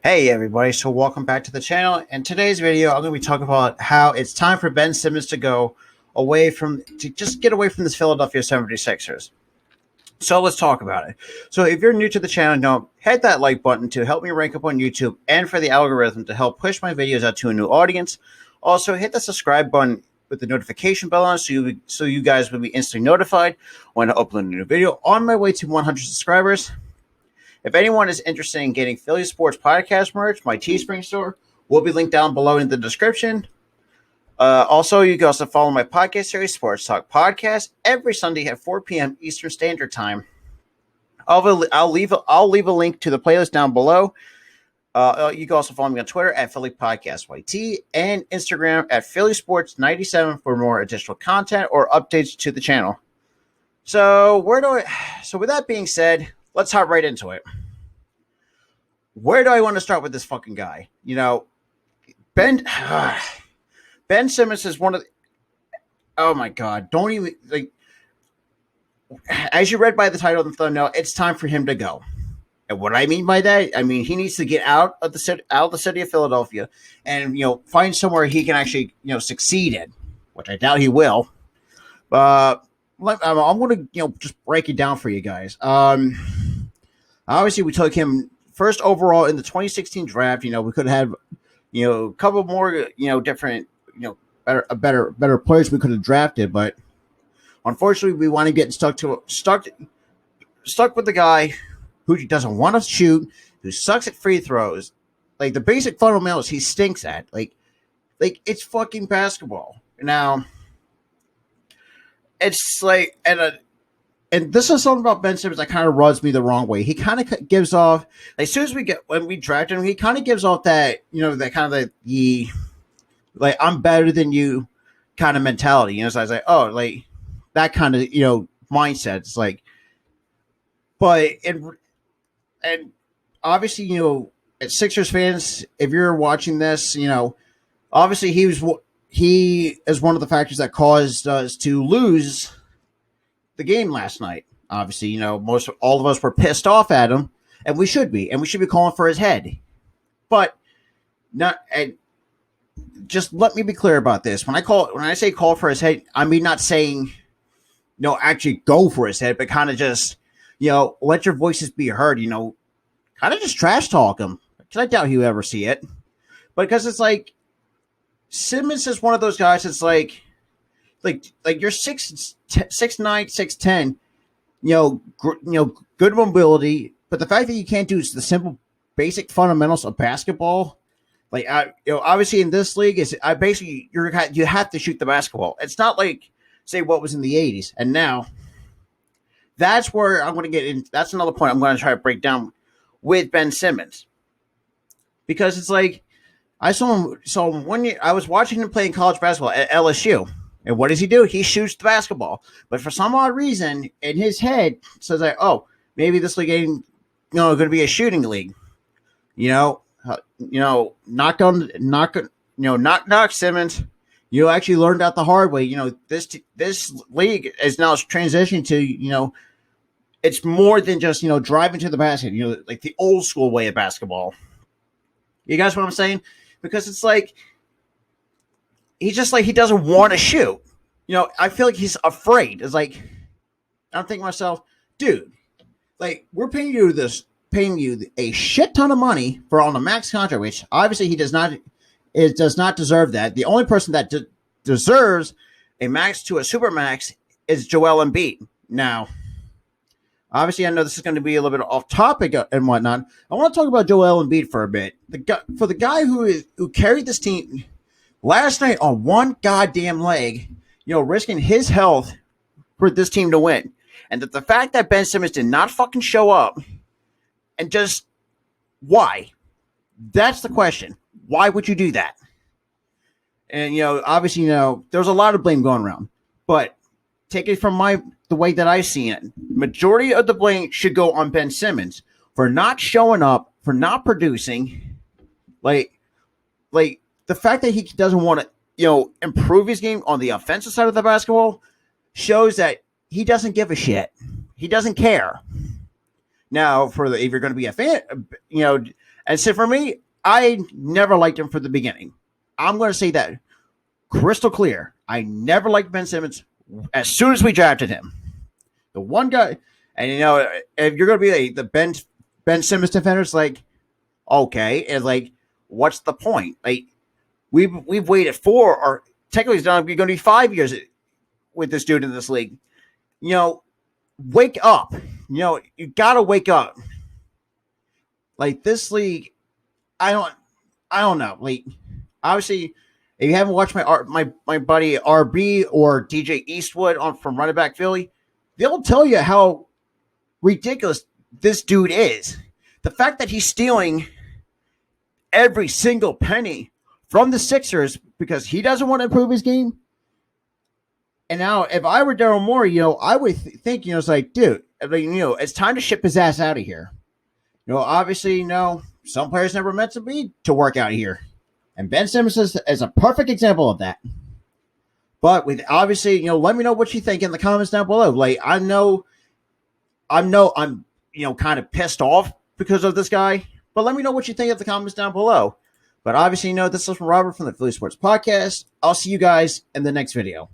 Hey everybody, so welcome back to the channel. In today's video, I'm going to be talking about how it's time for Ben Simmons to get away from this Philadelphia 76ers. So let's talk about it. So if you're new to the channel, hit that like button to help me rank up on YouTube and for the algorithm to help push my videos out to a new audience. Also, hit the subscribe button with the notification bell on so you guys will be instantly notified when I upload a new video. On my way to 100 subscribers. If anyone is interested in getting Philly Sports Podcast merch, my Teespring store will be linked down below in the description. Also, you can also follow my podcast series, Sports Talk Podcast, every Sunday at 4 p.m. Eastern Standard Time. I'll leave a link to the playlist down below. You can also follow me on Twitter at Philly Podcast YT and Instagram at Philly Sports 97 for more additional content or updates to the channel. So with that being said, let's hop right into it. Where do I want to start with this fucking guy? You know, Ben Simmons is one of the, oh my God, don't even, like, as you read by the title of the thumbnail, it's time for him to go. And what I mean by that, I mean, he needs to get out of the city of Philadelphia and, find somewhere he can actually, succeed in, which I doubt he will. I'm going to, just break it down for you guys. Obviously, we took him first overall in the 2016 draft. We could have, a couple more, different, better players we could have drafted, but unfortunately, we want to get stuck with the guy who doesn't want to shoot, who sucks at free throws. Like the basic fundamentals, he stinks at. Like it's fucking basketball. Now, it's like and this is something about Ben Simmons that kind of rubs me the wrong way. He kind of gives off, as soon as when we draft him, he kind of gives off that, that kind of the like, I'm better than you kind of mentality. So I was like, oh, like that kind of, mindset. It's like, but, and obviously, as Sixers fans, if you're watching this, obviously he is one of the factors that caused us to lose the game last night. Obviously, all of us were pissed off at him, and we should be calling for his head. But just let me be clear about this. When I say call for his head, I mean not saying actually go for his head, but kind of just let your voices be heard. Kind of just trash talk him. Because I doubt he'll ever see it. But because it's like Simmons is one of those guys. It's like you're 6'9", 6'10", good mobility, but the fact that you can't do the simple, basic fundamentals of basketball, like obviously in this league, is basically you have to shoot the basketball. It's not like say what was in the 80s, and now that's where I'm going to get in. That's another point I'm going to try to break down with Ben Simmons, because it's like I saw him 1 year. I was watching him playing college basketball at LSU. And what does he do? He shoots the basketball. But for some odd reason, in his head, says like, oh, maybe this league ain't going to be a shooting league. Knock Simmons. You actually learned out the hard way. This league is now transitioning to, it's more than just, driving to the basket, like the old school way of basketball. You guys know what I'm saying? Because it's like, he's just like, he doesn't want to shoot. I feel like he's afraid. It's like, I'm thinking to myself, dude, like, we're paying you a shit ton of money for on a max contract, which obviously he does not deserve that. The only person that deserves a max to a super max is Joel Embiid. Now, obviously, I know this is going to be a little bit off topic and whatnot. I want to talk about Joel Embiid for a bit. For the guy who carried this team last night on one goddamn leg, risking his health for this team to win. And the fact that Ben Simmons did not fucking show up, and just why? That's the question. Why would you do that? And, obviously, there's a lot of blame going around. But take it from the way that I see it. Majority of the blame should go on Ben Simmons for not showing up, for not producing. Like the fact that he doesn't want to, improve his game on the offensive side of the basketball shows that he doesn't give a shit. He doesn't care. Now, if you're going to be a fan, And so for me, I never liked him from the beginning. I'm going to say that crystal clear. I never liked Ben Simmons as soon as we drafted him. The one guy, and if you're going to be the Ben Simmons defender, it's like, okay, and like, what's the point? Like, we've waited 4 or technically it's going to be 5 years with this dude in this league. Wake up. You got to wake up. Like, this league, I don't know. Like, obviously, if you haven't watched my buddy RB or DJ Eastwood from Running Back Philly, they'll tell you how ridiculous this dude is. The fact that he's stealing every single penny from the Sixers because he doesn't want to improve his game. And now, if I were Daryl Morey, I would think, it's like, dude, it's time to ship his ass out of here. Obviously, some players never meant to work out here. And Ben Simmons is a perfect example of that. But with obviously, let me know what you think in the comments down below. Like, I'm kind of pissed off because of this guy. But let me know what you think in the comments down below. But obviously, this is from Robert from the Philly Sports Podcast. I'll see you guys in the next video.